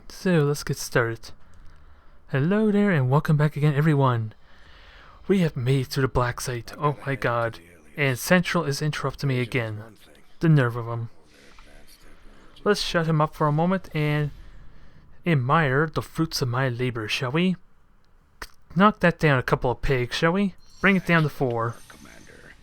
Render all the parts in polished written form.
So let's get started. Hello there and welcome back again everyone. We have made it to the Blacksite. Oh my god. And Central is interrupting me again. The nerve of him. Let's shut him up for a moment and admire the fruits of my labor, shall we? Knock that down a couple of pegs, shall we? Bring it down to 4. Commander,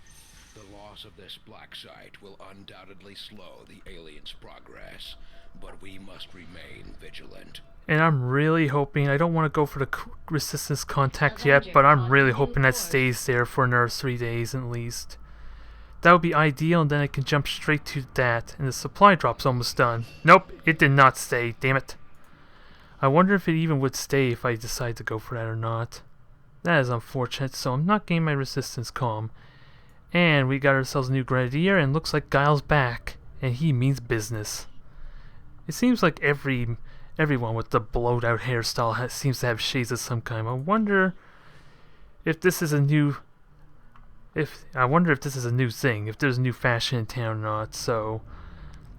the loss of this Blacksite will undoubtedly slow the aliens' progress, but we must remain vigilant. And I'm really hoping, I don't want to go for the resistance contact yet, but I'm really hoping that stays there for another 3 days at least. That would be ideal, and then I can jump straight to that, and the supply drop's almost done. Nope, it did not stay, damn it. I wonder if it even would stay if I decide to go for that or not. That is unfortunate, so I'm not getting my resistance calm. And we got ourselves a new Grenadier, and looks like Guile's back, and he means business. It seems like everyone with the blowed out hairstyle seems to have shades of some kind. I wonder if this is a new thing, if there's a new fashion in town or not. So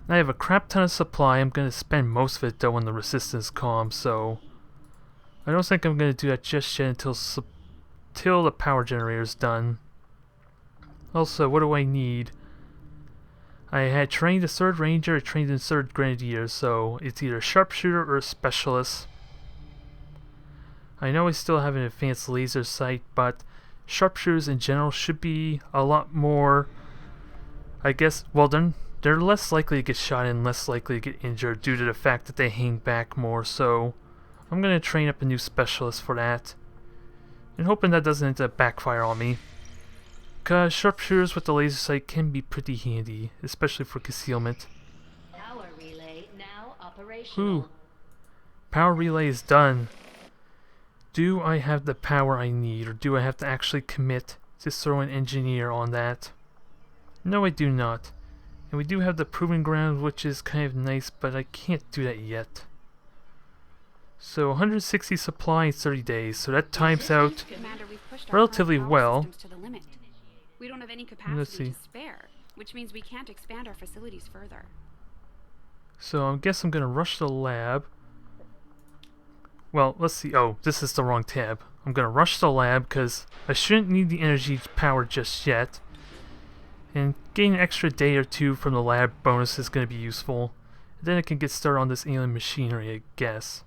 I have a crap ton of supply. I'm gonna spend most of it though on the resistance calm, so I don't think I'm gonna do that just yet until the power generator's done. Also, what do I need? I had trained a 3rd Ranger, I trained a 3rd Grenadier, so it's either a Sharpshooter or a Specialist. I know I still have an advanced laser sight, but Sharpshooters in general should be a lot more, I guess, well then, they're less likely to get shot and less likely to get injured due to the fact that they hang back more, so I'm going to train up a new Specialist for that. And hoping that doesn't end up backfire on me. Because sharpshooters with the laser sight can be pretty handy, especially for concealment. Power relay now operational. Ooh. Power relay is done. Do I have the power I need, or do I have to actually commit to throw an engineer on that? No, I do not. And we do have the proving ground, which is kind of nice, but I can't do that yet. So 160 supply in 30 days, so that times out Commander, we've pushed our relatively current power well. systems to the limit. We don't have any Let's capacity see. to spare, which means we can't expand our facilities further. So I guess I'm gonna rush the lab. Well, let's see. Oh, this is the wrong tab. I'm gonna rush the lab because I shouldn't need the energy power just yet. And getting an extra day or 2 from the lab bonus is gonna be useful. And then I can get started on this alien machinery, I guess.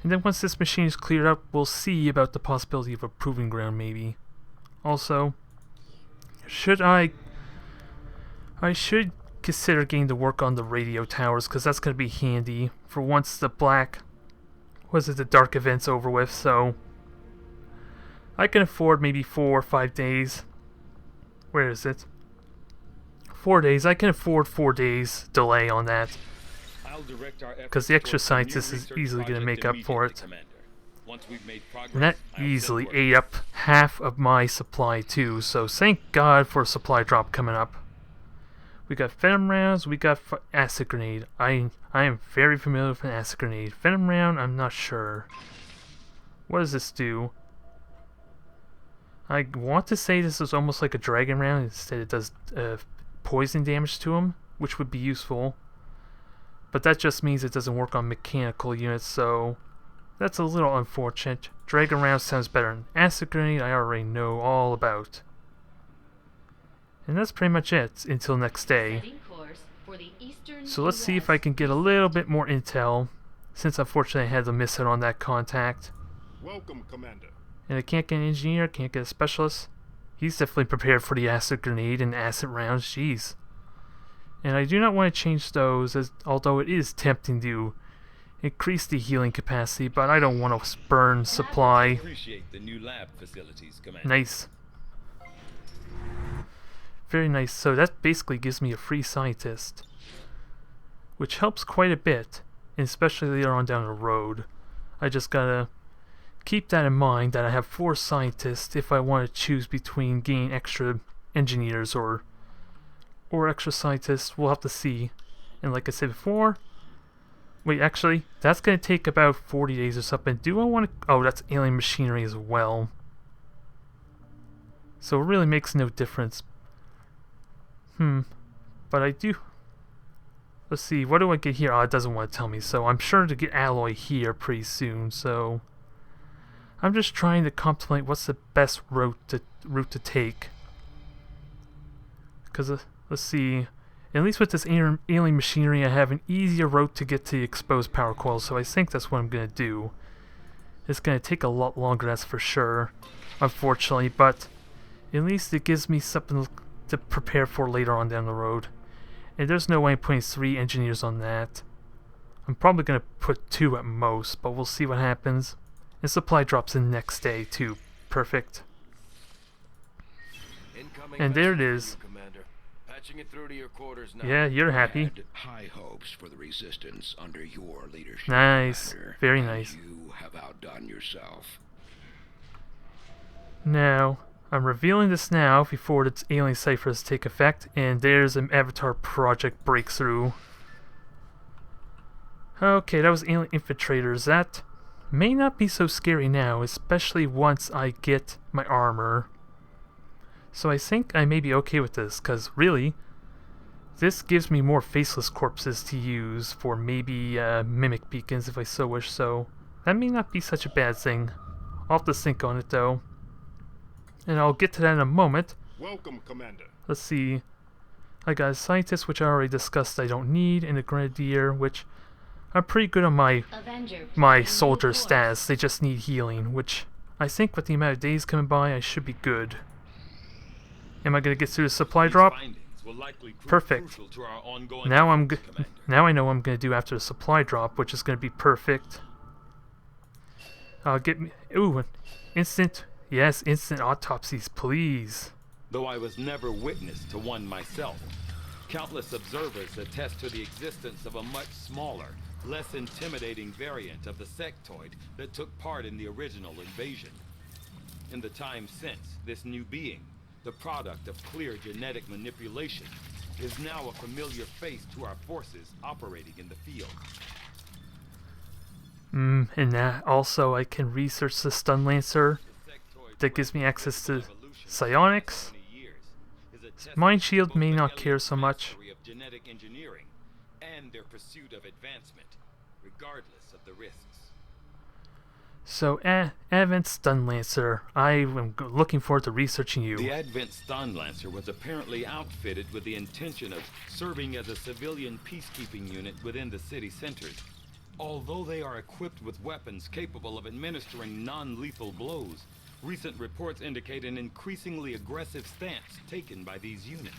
And then once this machine is cleared up, we'll see about the possibility of a proving ground maybe. Also, I should consider getting to work on the radio towers, because that's going to be handy for once the the dark event's over with, so I can afford maybe 4 or 5 days. Where is it? 4 days. I can afford 4 days delay on that, because the extra scientist is easily going to make up for it. And that easily ate up half of my supply too, so thank God for a supply drop coming up. We got venom rounds, we got acid grenade. I am very familiar with an acid grenade. Venom round, I'm not sure. What does this do? I want to say this is almost like a dragon round, instead it does poison damage to them, which would be useful. But that just means it doesn't work on mechanical units, so that's a little unfortunate. Dragon round sounds better than acid grenade, I already know all about. And that's pretty much it until next day. So let's see if I can get a little bit more intel, since unfortunately I had to miss out on that contact. Welcome, Commander. And I can't get an engineer, can't get a specialist. He's definitely prepared for the acid grenade and acid rounds, jeez. And I do not want to change those, although it is tempting to increase the healing capacity, but I don't want to burn supply. Appreciate the new lab facilities, Commander. Nice. Very nice. So that basically gives me a free scientist, which helps quite a bit, and especially later on down the road. I just gotta keep that in mind, that I have 4 scientists if I want to choose between getting extra engineers or extra scientists. We'll have to see. And like I said before, wait, actually, that's going to take about 40 days or something. Do I want to... Oh, that's alien machinery as well. So it really makes no difference. But I do... Let's see, what do I get here? Oh, it doesn't want to tell me, so I'm sure to get alloy here pretty soon, so... I'm just trying to contemplate what's the best route to take. Because, let's see, at least with this alien machinery, I have an easier route to get to the exposed power coils, so I think that's what I'm going to do. It's going to take a lot longer, that's for sure, unfortunately, but at least it gives me something to prepare for later on down the road. And there's no way I'm putting 3 engineers on that. I'm probably going to put 2 at most, but we'll see what happens. And supply drops in next day too. Perfect. And there it is. Patching it through to your quarters now. Yeah, you're happy. Had high hopes for the resistance under your leadership. Nice. Commander, very and nice. You have outdone yourself. Now, I'm revealing this now before its alien ciphers take effect, and there's an Avatar Project breakthrough. Okay, that was alien infiltrators. That may not be so scary now, especially once I get my armor. So I think I may be okay with this, because really, this gives me more faceless corpses to use for maybe mimic beacons if I so wish, so that may not be such a bad thing. I'll have to think on it though. And I'll get to that in a moment. Welcome, Commander. Let's see. I got a scientist, which I already discussed I don't need, and a grenadier, which I'm pretty good on my soldier stats. They just need healing, which I think with the amount of days coming by, I should be good. Am I gonna get through the supply drop? Perfect. Now now I know what I'm gonna do after the supply drop, which is gonna be perfect. Get me. Ooh, instant. Yes, instant autopsies, please. Though I was never witness to one myself, countless observers attest to the existence of a much smaller, less intimidating variant of the sectoid that took part in the original invasion. In the time since, this new being, the product of clear genetic manipulation, is now a familiar face to our forces operating in the field. And also I can research the Stun Lancer. That gives me access to psionics. Mind Shield may not care so much. Genetic engineering and their pursuit of advancement, regardless of the risks. So, Advent Stun Lancer, I am looking forward to researching you. The Advent Stun Lancer was apparently outfitted with the intention of serving as a civilian peacekeeping unit within the city centers. Although they are equipped with weapons capable of administering non-lethal blows, recent reports indicate an increasingly aggressive stance taken by these units.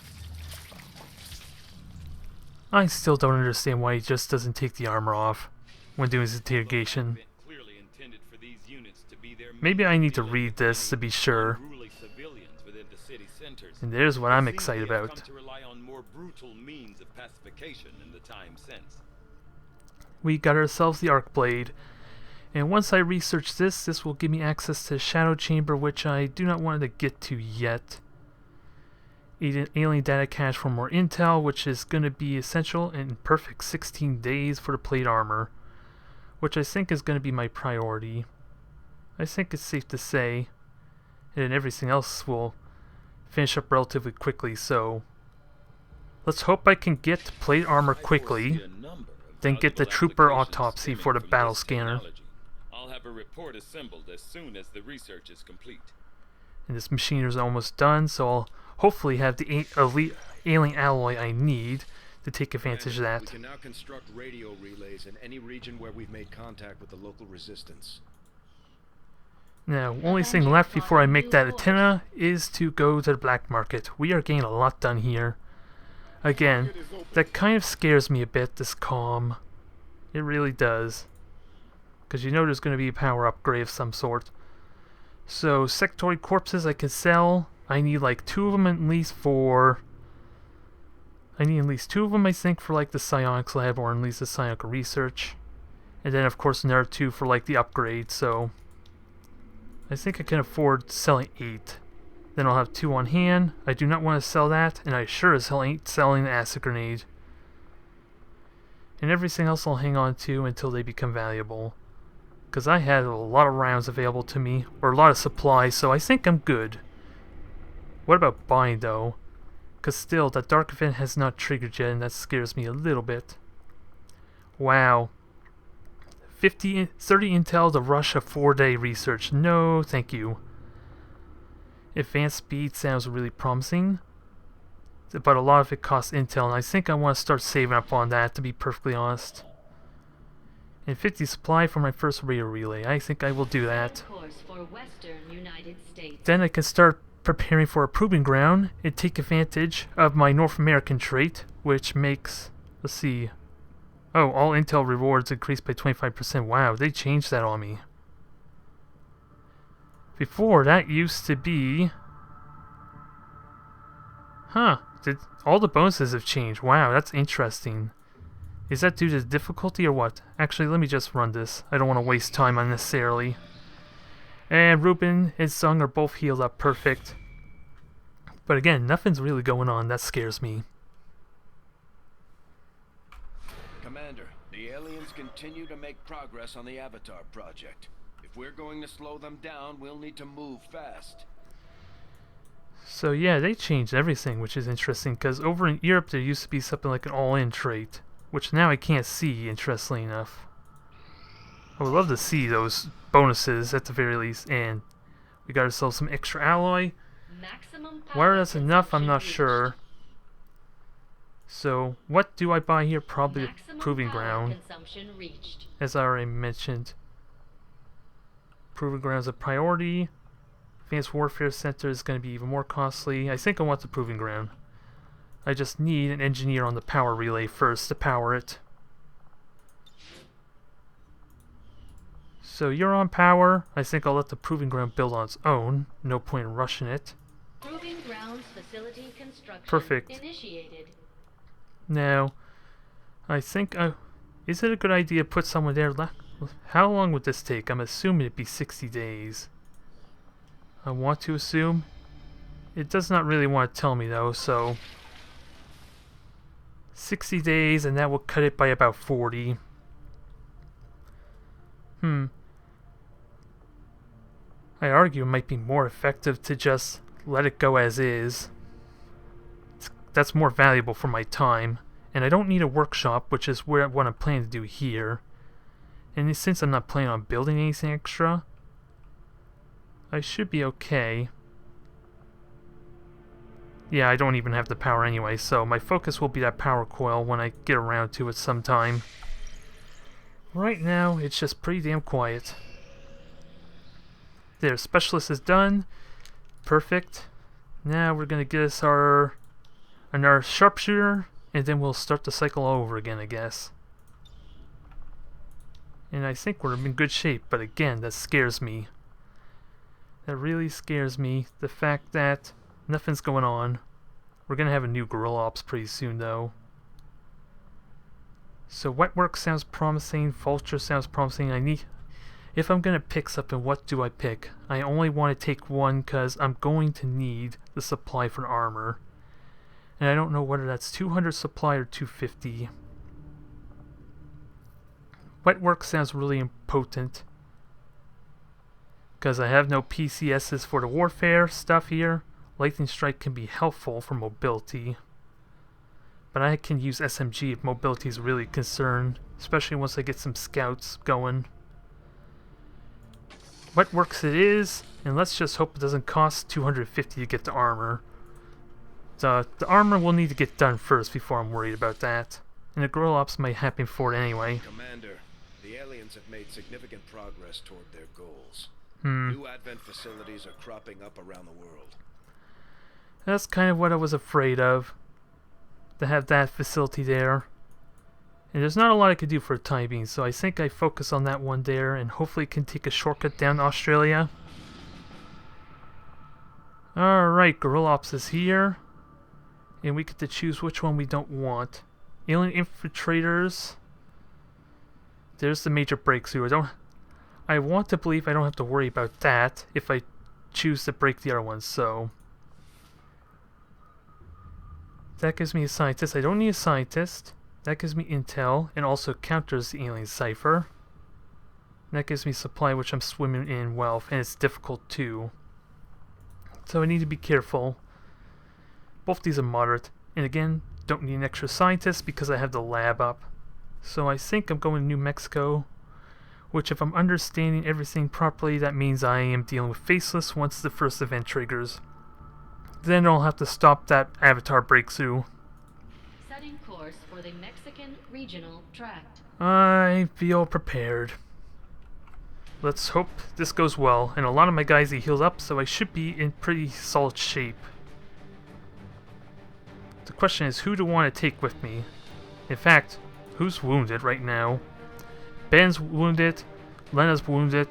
I still don't understand why he just doesn't take the armor off when doing his interrogation. Maybe I need to read this to be sure. And there's what I'm excited about. We got ourselves the Arc Blade. And once I research this, this will give me access to the Shadow Chamber, which I do not want to get to yet. Alien data cache for more intel, which is going to be essential in perfect 16 days for the plate armor, which I think is going to be my priority. I think it's safe to say, and then everything else will finish up relatively quickly, so let's hope I can get plate armor quickly, then get the trooper autopsy for the battle scanner. I'll have a report assembled as soon as the research is complete. And this machinery is almost done, so I'll hopefully have the elite alien alloy I need to take advantage of that. We can now construct radio relays in any region where we've made contact with the local resistance. Now, only thing left before I make that antenna is to go to the black market. We are getting a lot done here. Again, that kind of scares me a bit, this calm. It really does. Because you know there's going to be a power upgrade of some sort. So, sectoid corpses I can sell. I need like 2 of them at least for... I need at least 2 of them, I think, for like the psionics lab or at least the psionic research. And then of course another 2 for like the upgrade, so... I think I can afford selling 8. Then I'll have 2 on hand. I do not want to sell that, and I sure as hell ain't selling the acid grenade. And everything else I'll hang on to until they become valuable. Because I had a lot of rounds available to me, or a lot of supplies, so I think I'm good. What about buying though? Because still, that dark event has not triggered yet, and that scares me a little bit. Wow. 30 intel to rush a 4-day research. No, thank you. Advanced speed sounds really promising, but a lot of it costs intel, and I think I want to start saving up on that, to be perfectly honest. And 50 supply for my first radio relay. I think I will do that. Course for Western United States. Then I can start preparing for a proving ground and take advantage of my North American trait, which makes, let's see, oh, all intel rewards increased by 25%. Wow, they changed that on me. Before, that used to be... Huh, all the bonuses have changed. Wow, that's interesting. Is that due to difficulty or what? Actually, let me just run this. I don't want to waste time unnecessarily. And Ruben and Sung are both healed up perfect. But again, nothing's really going on. That scares me. Commander, the aliens continue to make progress on the Avatar project. If we're going to slow them down, we'll need to move fast. So yeah, they changed everything, which is interesting, because over in Europe there used to be something like an all-in trait, which now I can't see, interestingly enough. I would love to see those bonuses at the very least, and we got ourselves some extra alloy. Whether that's enough, I'm not sure. So, what do I buy here? Probably the proving ground, as I already mentioned. Proving ground is a priority. Advanced Warfare Center is going to be even more costly. I think I want the proving ground. I just need an engineer on the power relay first to power it. So you're on power. I think I'll let the proving ground build on its own. No point in rushing it. Proving grounds facility construction Perfect. initiated. Now, I think is it a good idea to put someone there? How long would this take? I'm assuming it'd be 60 days. I want to assume. It does not really want to tell me though, so 60 days, and that will cut it by about 40. I argue it might be more effective to just let it go as is. That's more valuable for my time. And I don't need a workshop, which is what I'm planning to do here. And since I'm not planning on building anything extra, I should be okay. Yeah, I don't even have the power anyway, so my focus will be that power coil when I get around to it sometime. Right now, it's just pretty damn quiet. There, specialist is done. Perfect. Now we're gonna get us our sharpshooter, and then we'll start the cycle over again, I guess. And I think we're in good shape, but again, that scares me. That really scares me. The fact that nothing's going on. We're gonna have a new guerrilla ops pretty soon, though. So Wetwork sounds promising. Vulture sounds promising. If I'm gonna pick something, what do I pick? I only want to take one because I'm going to need the supply for armor. And I don't know whether that's 200 supply or 250. Wetwork sounds really impotent, because I have no PCSs for the warfare stuff here. Lightning Strike can be helpful for mobility, but I can use SMG if mobility is really concerned, especially once I get some scouts going. Wetworks it is, and let's just hope it doesn't cost 250 to get the armor. The armor will need to get done first before I'm worried about that. And the guerrilla ops might happen for it anyway. Commander, the aliens have made significant progress toward their goals. New advent facilities are cropping up around the world. That's kind of what I was afraid of, to have that facility there. And there's not a lot I could do for a time being, so I think I focus on that one there and hopefully can take a shortcut down to Australia. Alright, guerrilla ops is here. And we get to choose which one we don't want. Alien infiltrators. There's the major breakthrough. I want to believe I don't have to worry about that if I choose to break the other ones, so that gives me a scientist. I don't need a scientist. That gives me intel and also counters the alien cipher. And that gives me supply, which I'm swimming in wealth, and it's difficult too. So I need to be careful. Both these are moderate, and again, don't need an extra scientist because I have the lab up. So I think I'm going to New Mexico, which if I'm understanding everything properly, that means I am dealing with Faceless once the first event triggers. Then I'll have to stop that Avatar breakthrough. Setting course for the Mexican Regional Tract. I feel prepared. Let's hope this goes well, and a lot of my guys are healed up, so I should be in pretty solid shape. The question is, who do I want to take with me? In fact, who's wounded right now? Ben's wounded, Lena's wounded.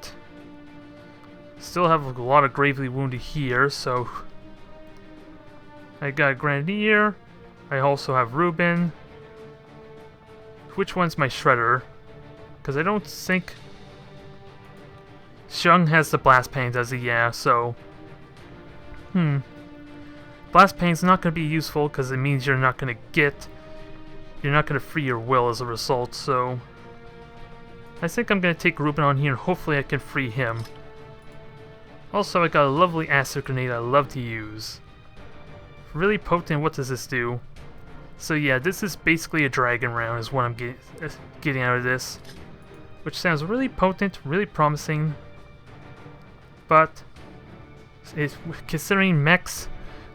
Still have a lot of gravely wounded here, so... I got a Grenadier. I also have Ruben. Which one's my Shredder? Because I don't think... Xiang has the Blast Pain, does he? Yeah, so... Blast Pain's not going to be useful because it means you're not going to get... You're not going to free your will as a result, so... I think I'm going to take Ruben on here and hopefully I can free him. Also, I got a lovely acid grenade I love to use. Really potent. What does this do? So yeah, this is basically a dragon round is what I'm getting out of this. Which sounds really potent, really promising. But considering mechs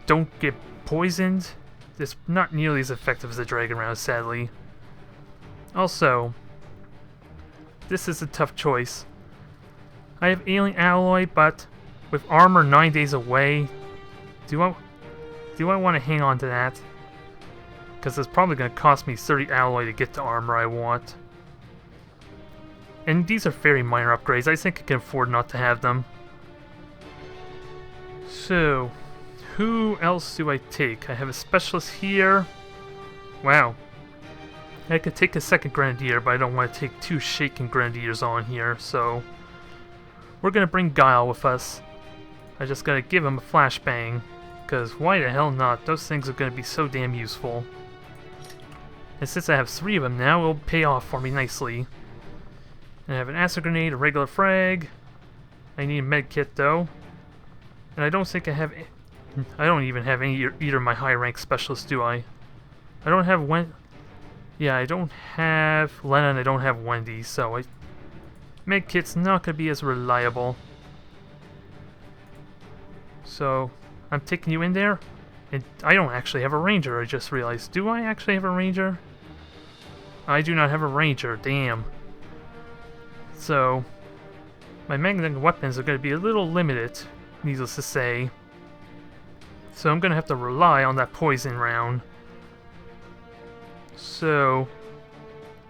don't get poisoned, it's not nearly as effective as a dragon round, sadly. Also, this is a tough choice. I have alien alloy, but with armor 9 days away, do I want to hang on to that? Because it's probably going to cost me 30 alloy to get the armor I want. And these are very minor upgrades. I think I can afford not to have them. So, who else do I take? I have a specialist here. Wow. I could take a second Grenadier, but I don't want to take two shaken Grenadiers on here, so... We're going to bring Guile with us. I just got to give him a flashbang. Because why the hell not? Those things are going to be so damn useful. And since I have 3 of them now, it'll pay off for me nicely. And I have an acid grenade, a regular frag. I need a med kit though. And I don't think I have... I don't even have any either of my high rank specialists, do I? I don't have Yeah, I don't have Lena and I don't have Wendy, so med kit's not going to be as reliable. So, I'm taking you in there. And I don't actually have a ranger, I just realized. Do I actually have a ranger? I do not have a ranger, damn. So, my magnetic weapons are going to be a little limited, needless to say. So I'm going to have to rely on that poison round. So,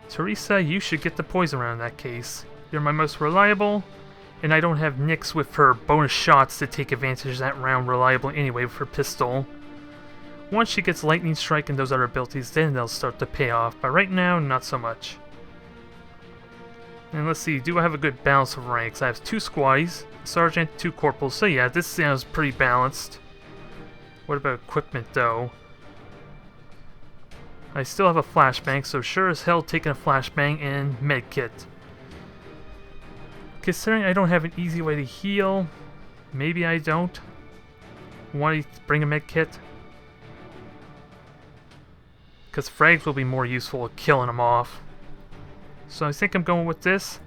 Teresa, you should get the poison round in that case. You're my most reliable, and I don't have Nyx with her bonus shots to take advantage of that round reliably anyway with her pistol. Once she gets Lightning Strike and those other abilities, then they'll start to pay off, but right now, not so much. And let's see, do I have a good balance of ranks? I have 2 squaddies, a sergeant, 2 corporals, so yeah, this sounds pretty balanced. What about equipment, though? I still have a flashbang, so sure as hell taking a flashbang and medkit. Considering I don't have an easy way to heal, maybe I don't want to bring a medkit. Because frags will be more useful at killing them off. So I think I'm going with this.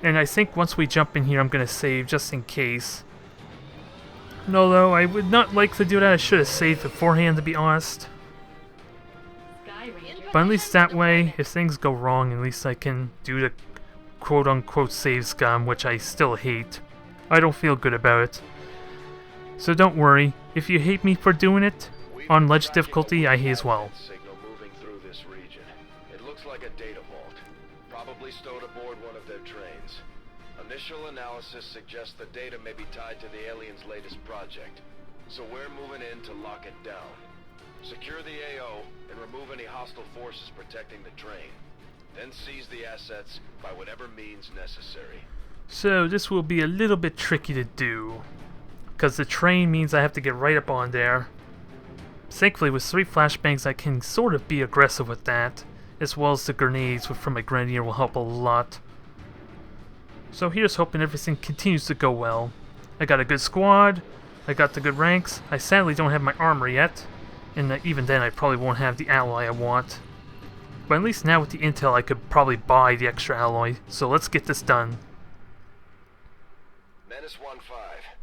And I think once we jump in here, I'm going to save just in case. And although I would not like to do that, I should have saved beforehand, to be honest. But at least that way, if things go wrong, at least I can do the quote-unquote save scum, which I still hate. I don't feel good about it. So don't worry, if you hate me for doing it, on ledge difficulty, I hate as well. Signal moving through this region. It looks like a data vault, probably stowed aboard one of their trains. Initial analysis suggests the data may be tied to the aliens' latest project, so we're moving in to lock it down. Secure the AO and remove any hostile forces protecting the train. Then seize the assets by whatever means necessary. So this will be a little bit tricky to do, because the train means I have to get right up on there. Thankfully, with 3 flashbangs, I can sort of be aggressive with that, as well as the grenades from my Grenadier will help a lot. So here's hoping everything continues to go well. I got a good squad, I got the good ranks, I sadly don't have my armor yet, and even then I probably won't have the alloy I want. But at least now with the intel I could probably buy the extra alloy. So let's get this done. Menace 1-5.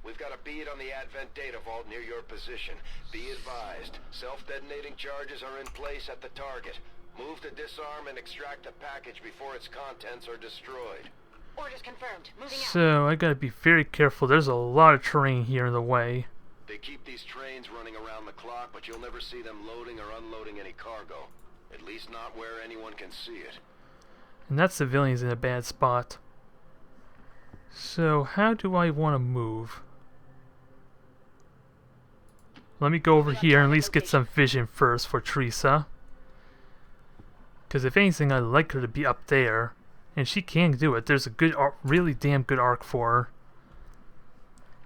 We've got a bead on the Advent data vault near your position. Be advised, self-detonating charges are in place at the target. Move to disarm and extract the package before its contents are destroyed. Orders confirmed. Moving out. So I gotta be very careful. There's a lot of terrain here in the way. They keep these trains running around the clock, but you'll never see them loading or unloading any cargo. At least not where anyone can see it. And that civilian's in a bad spot. So how do I want to move? Let me go over here and at least get some vision first for Teresa. Because if anything, I'd like her to be up there. And she can do it. There's a good, really damn good arc for her.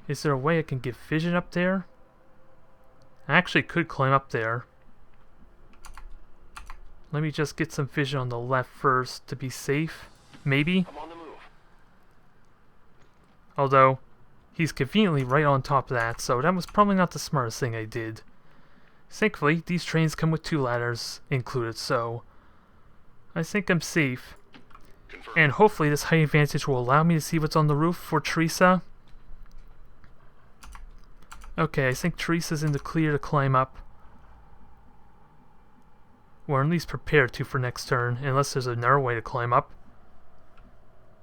Is there a way I can get vision up there? I actually could climb up there. Let me just get some vision on the left first to be safe. Maybe? I'm on the move. Although, he's conveniently right on top of that, so that was probably not the smartest thing I did. Thankfully, these trains come with 2 ladders included, so I think I'm safe. Confirmed. And hopefully this height advantage will allow me to see what's on the roof for Teresa. Okay, I think Teresa's in the clear to climb up. Or at least prepare to for next turn, unless there's another way to climb up.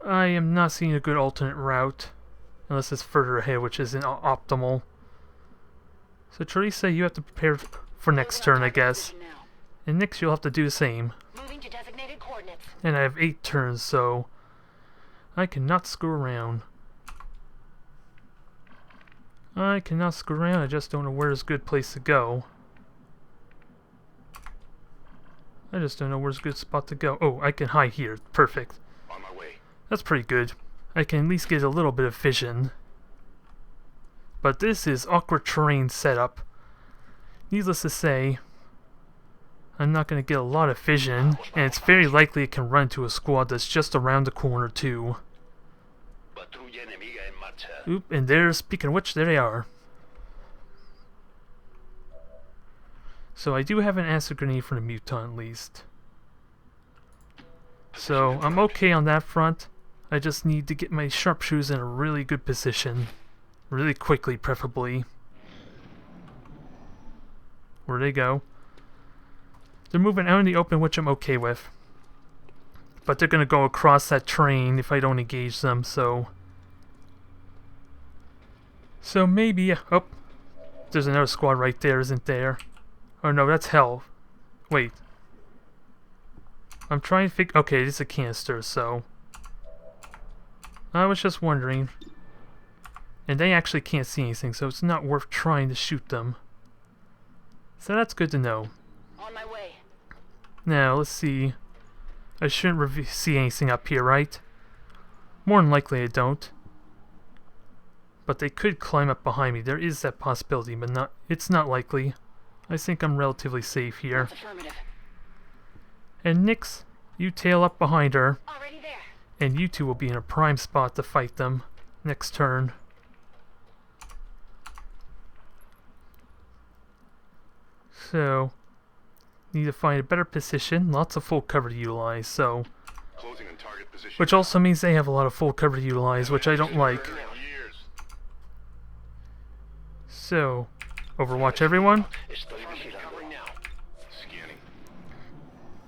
I am not seeing a good alternate route, unless it's further ahead, which isn't optimal. So Teresa, you have to prepare for next turn, I guess. And Nix, you'll have to do the same. Moving to designated coordinates. And I have 8 turns, so I cannot screw around. I cannot screw around, I just don't know where's a good place to go. I just don't know where's a good spot to go. Oh, I can hide here. Perfect. On my way. That's pretty good. I can at least get a little bit of vision. But this is awkward terrain setup. Needless to say, I'm not going to get a lot of vision, and it's very likely it can run into a squad that's just around the corner too. Oop, and there, speaking of which, there they are. So I do have an acid grenade for the mutant at least. So I'm okay on that front. I just need to get my sharpshooters in a really good position. Really quickly, preferably. Where'd they go? They're moving out in the open, which I'm okay with. But they're going to go across that train if I don't engage them, so... So maybe... Oh, there's another squad right there, isn't there? Oh no, that's hell. Wait. I'm trying to figure... Okay, it's a canister, so... I was just wondering. And they actually can't see anything, so it's not worth trying to shoot them. So that's good to know. On my way. Now, let's see. I shouldn't see anything up here, right? More than likely I don't. But they could climb up behind me. There is that possibility, but it's not likely. I think I'm relatively safe here. Affirmative. And Nix, you tail up behind her. Already there. And you two will be in a prime spot to fight them next turn. So, need to find a better position. Lots of full cover to utilize, so... Closing on target position. Which also means they have a lot of full cover to utilize, which I don't like. So, Overwatch everyone.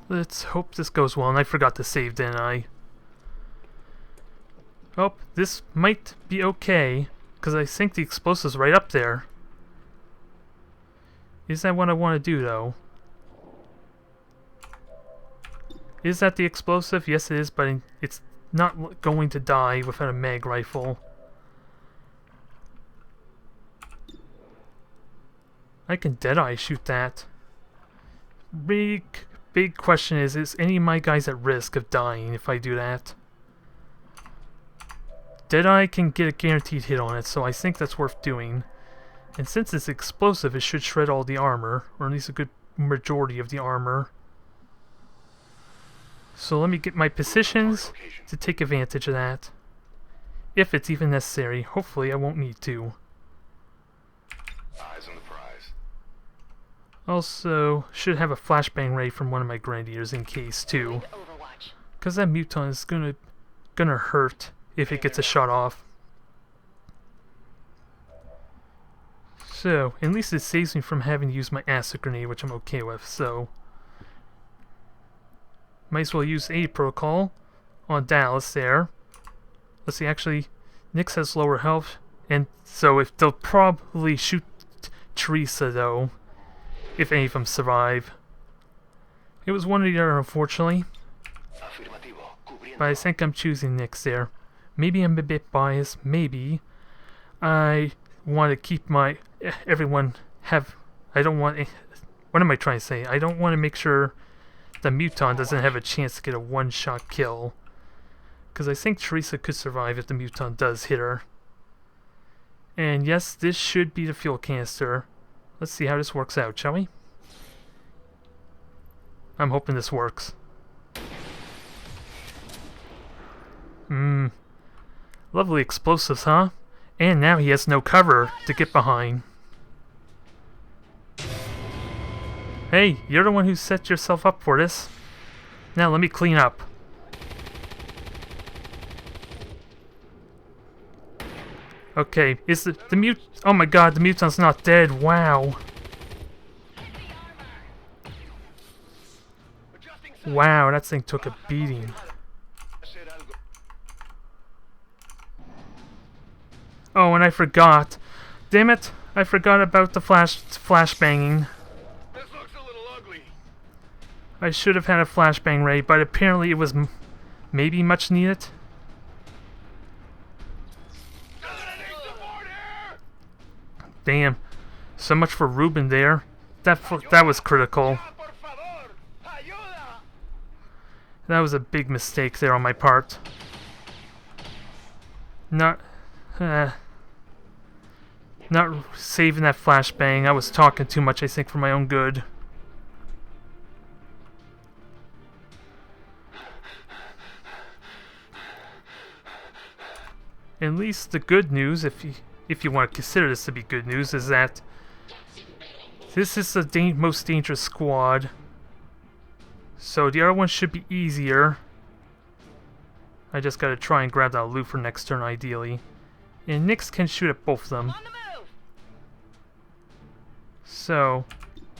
Let's hope this goes well, and I forgot to save, didn't I? Oh, this might be okay, because I think the explosive's right up there. Is that what I want to do, though? Is that the explosive? Yes, it is, but it's not going to die without a mag rifle. I can Deadeye shoot that. Big question is any of my guys at risk of dying if I do that? Deadeye can get a guaranteed hit on it, so I think that's worth doing. And since it's explosive, it should shred all the armor, or at least a good majority of the armor. So let me get my positions to take advantage of that. If it's even necessary. Hopefully I won't need to. Eyes on the prize. Also, should have a flashbang ray from one of my grenadiers in case too, Overwatch. because that muton is gonna hurt if it gets a shot off. So, at least it saves me from having to use my acid grenade, which I'm okay with, so... Might as well use a protocol on Dallas there. Let's see, actually, Nyx has lower health, and so if they'll probably shoot Teresa, though, if any of them survive. It was one or the other, unfortunately. But I think I'm choosing Nyx there. Maybe I'm a bit biased, maybe. I want to keep my... everyone have... I don't want... what am I trying to say? I don't want to make sure the muton doesn't have a chance to get a one-shot kill. Because I think Teresa could survive if the muton does hit her. And yes, this should be the fuel canister. Let's see how this works out, shall we? I'm hoping this works. Lovely explosives, huh? And now he has no cover to get behind. Hey, you're the one who set yourself up for this. Now let me clean up. Okay, is the mute... oh my god, the muton's not dead, wow. Wow, that thing took a beating. Oh, and I forgot. Damn it, I forgot about the flashbanging. This looks a little ugly. I should have had a flashbang ray, but apparently it was maybe much needed. Damn, so much for Ruben there. That was critical. That was a big mistake there on my part. Not saving that flashbang. I was talking too much, I think, for my own good. At least the good news, if you want to consider this to be good news, is that this is the most dangerous squad. So the other one should be easier. I just gotta try and grab that loot for next turn, ideally. And Nyx can shoot at both of them. So,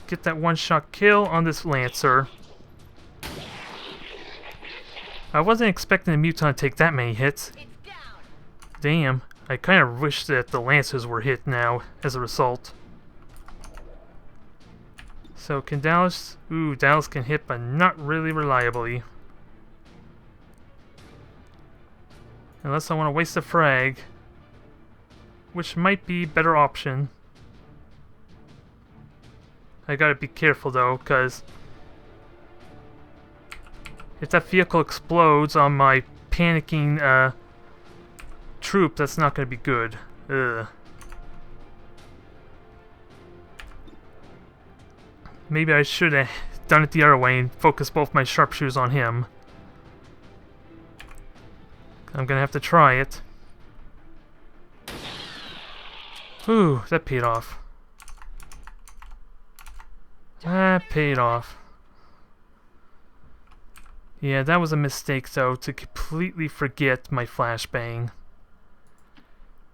get that one-shot kill on this Lancer. I wasn't expecting the muton to take that many hits. Damn, I kind of wish that the Lancers were hit now, as a result. So, can Dallas... ooh, Dallas can hit, but not really reliably. Unless I want to waste a frag. Which might be a better option. I gotta be careful though, because if that vehicle explodes on my panicking troop, that's not gonna be good. Ugh. Maybe I should have done it the other way and focused both my sharpshooters on him. I'm gonna have to try it. Ooh, that paid off. That paid off. Yeah, that was a mistake though, to completely forget my flashbang.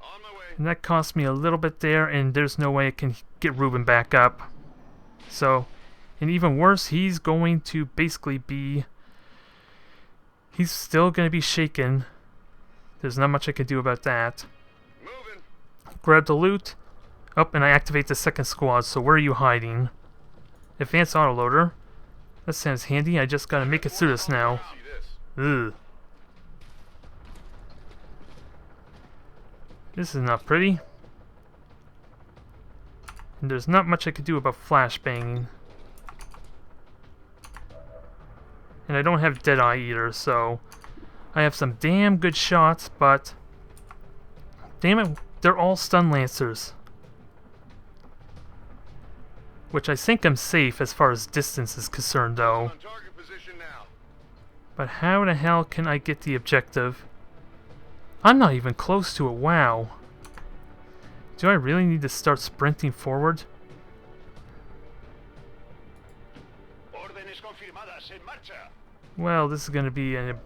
On my way. And that cost me a little bit there, and there's no way I can get Ruben back up. So, and even worse, he's going to basically be... he's still going to be shaken. There's not much I can do about that. Moving. Grab the loot. Oh, and I activate the second squad, so where are you hiding? Advanced autoloader. That sounds handy, I just gotta make it through this now. See this. Ugh. This is not pretty. And there's not much I could do about flashbanging. And I don't have Deadeye either, so... I have some damn good shots, but... damn it, they're all stun lancers. Which I think I'm safe as far as distance is concerned, though. On target position now. But how the hell can I get the objective? I'm not even close to it, wow. Do I really need to start sprinting forward? Well, this is gonna be a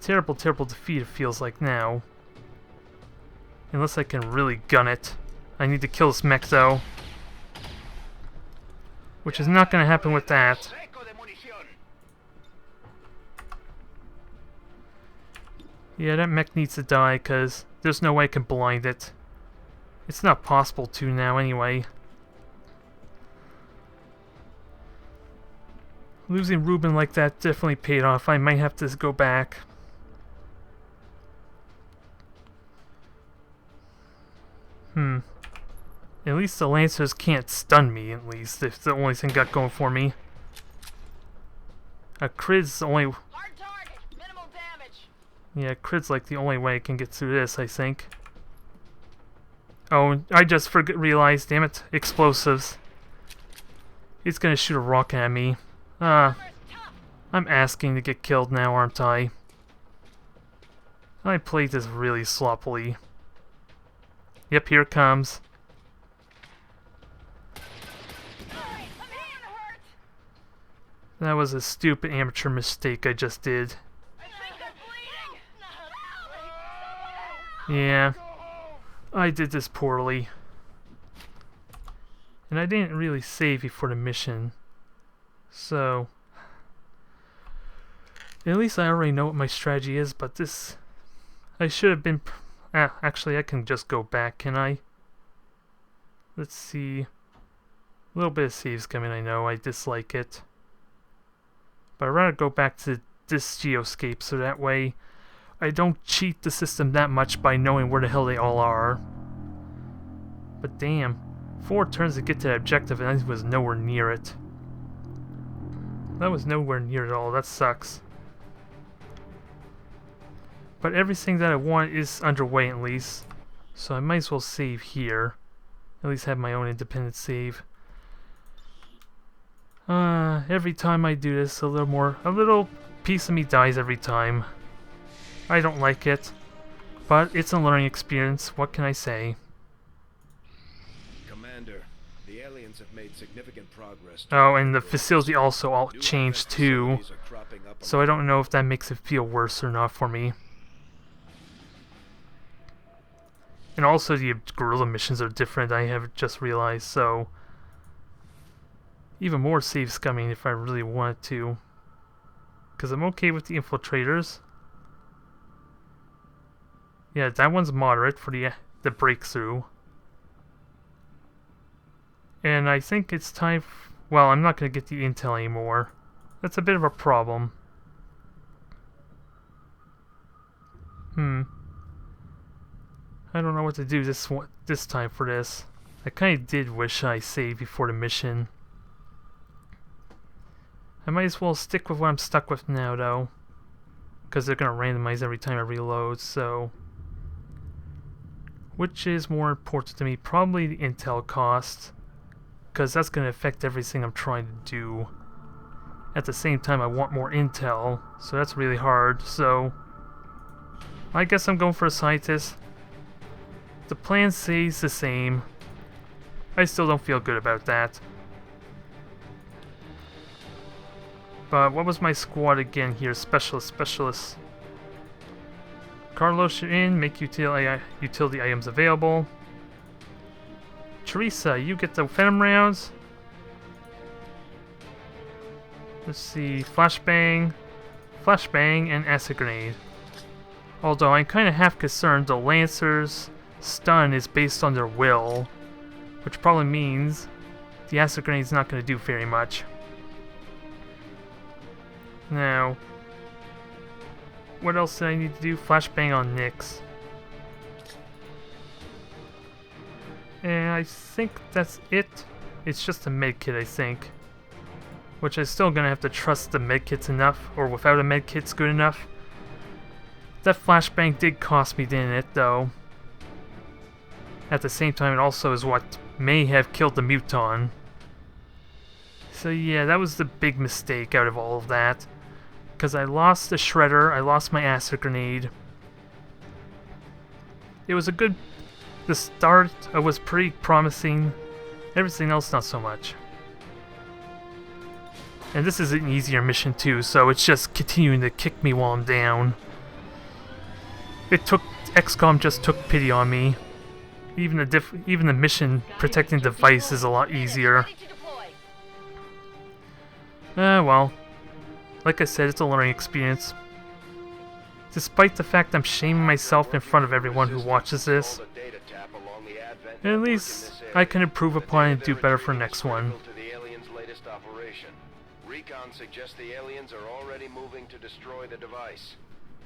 terrible, terrible defeat, it feels like now. Unless I can really gun it. I need to kill this mech, though. Which is not gonna happen with that. Yeah, that mech needs to die, because there's no way I can blind it. It's not possible to now, anyway. Losing Ruben like that definitely paid off. I might have to go back. At least the Lancers can't stun me, at least. It's the only thing got going for me. A crit's the only... Hard target, minimal damage. Yeah, crit's like the only way I can get through this, I think. Oh, I just realized, damn it, explosives. It's gonna shoot a rocket at me. I'm asking to get killed now, aren't I? I played this really sloppily. Yep, here it comes. That was a stupid amateur mistake I just did. Yeah, I did this poorly. And I didn't really save before the mission. So, at least I already know what my strategy is, but this... I should have been... actually, I can just go back, can I? Let's see. A little bit of saves coming, I know. I dislike it. But I'd rather go back to this geoscape, so that way I don't cheat the system that much by knowing where the hell they all are. But damn, 4 turns to get to the objective and I was nowhere near it. That was nowhere near it at all, that sucks. But everything that I want is underway at least, so I might as well save here. At least have my own independent save. Every time I do this, a little piece of me dies every time. I don't like it, but it's a learning experience, what can I say? Commander, the aliens have made significant progress. Oh, and the facility also all changed too, so I don't know if that makes it feel worse or not for me. And also the guerrilla missions are different, I have just realized, so... Even more saves coming if I really wanted to. Because I'm okay with the infiltrators. Yeah, that one's moderate for the breakthrough. And I think it's time... Well, I'm not going to get the intel anymore. That's a bit of a problem. I don't know what to do this time for this. I kind of did wish I saved before the mission. I might as well stick with what I'm stuck with now, though. Because they're going to randomize every time I reload, so... Which is more important to me? Probably the intel cost. Because that's going to affect everything I'm trying to do. At the same time, I want more intel, so that's really hard, so... I guess I'm going for a scientist. The plan stays the same. I still don't feel good about that. But what was my squad again here? Specialist. Carlos, you're in. Make utility items available. Teresa, you get the Venom rounds. Let's see. Flashbang, and acid grenade. Although I'm kind of half concerned the Lancers' stun is based on their will, which probably means the acid grenade's not going to do very much. Now, what else did I need to do? Flashbang on Nyx. And I think that's it. It's just a medkit, I think. Which I'm still gonna have to trust the medkit's enough, or without a medkit's good enough. That flashbang did cost me, didn't it, though? At the same time, it also is what may have killed the Muton. So yeah, that was the big mistake out of all of that. Because I lost the Shredder, I lost my acid grenade. It was a good... The start was pretty promising. Everything else, not so much. And this is an easier mission too, so it's just continuing to kick me while I'm down. XCOM just took pity on me. Even the mission protecting device is a lot easier. Ready to deploy. Well, like I said, it's a learning experience. Despite the fact I'm shaming myself in front of everyone who watches this, at least I can improve upon it and do better for the next one. Recon suggests the aliens are already moving to destroy the device.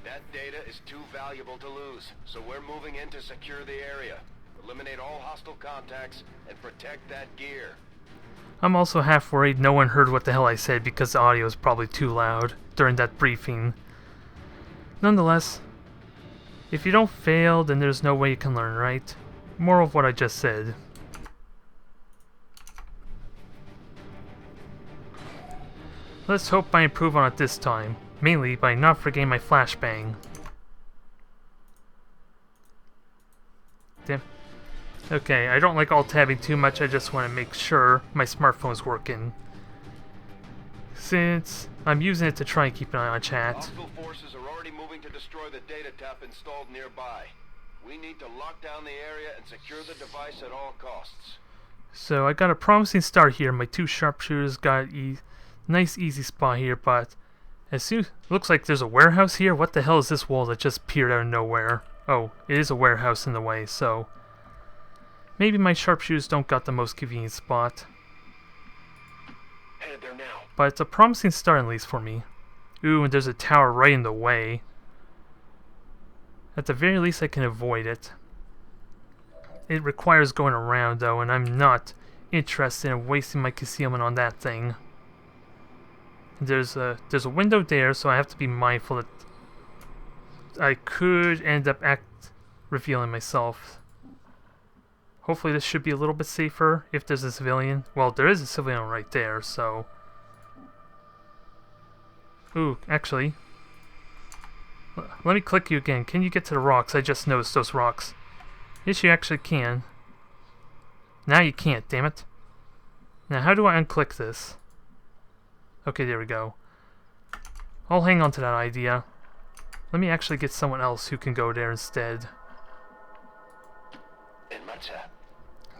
That data is too valuable to lose, so we're moving in to secure the area. Eliminate all hostile contacts and protect that gear. I'm also half worried no one heard what the hell I said because the audio is probably too loud during that briefing. Nonetheless, if you don't fail, then there's no way you can learn, right? More of what I just said. Let's hope I improve on it this time, mainly by not forgetting my flashbang. Damn. Okay, I don't like alt-tabbing too much, I just want to make sure my smartphone's working. Since I'm using it to try and keep an eye on chat. Hostile forces are already moving to destroy the data tap installed nearby. We need to lock down the area and secure the device at all costs. So I got a promising start here. My two sharpshooters got a nice easy spot here, but as soon looks like there's a warehouse here. What the hell is this wall that just appeared out of nowhere? Oh, it is a warehouse in the way, so maybe my sharpshooters don't got the most convenient spot. Headed there now. But it's a promising start at least for me. Ooh, and there's a tower right in the way. At the very least I can avoid it. It requires going around though, and I'm not interested in wasting my concealment on that thing. There's a window there, so I have to be mindful that I could end up revealing myself. Hopefully this should be a little bit safer if there's a civilian. Well, there is a civilian right there, so... Ooh, actually... Let me click you again. Can you get to the rocks? I just noticed those rocks. Yes, you actually can. Now you can't, damn it. Now how do I unclick this? Okay, there we go. I'll hang on to that idea. Let me actually get someone else who can go there instead.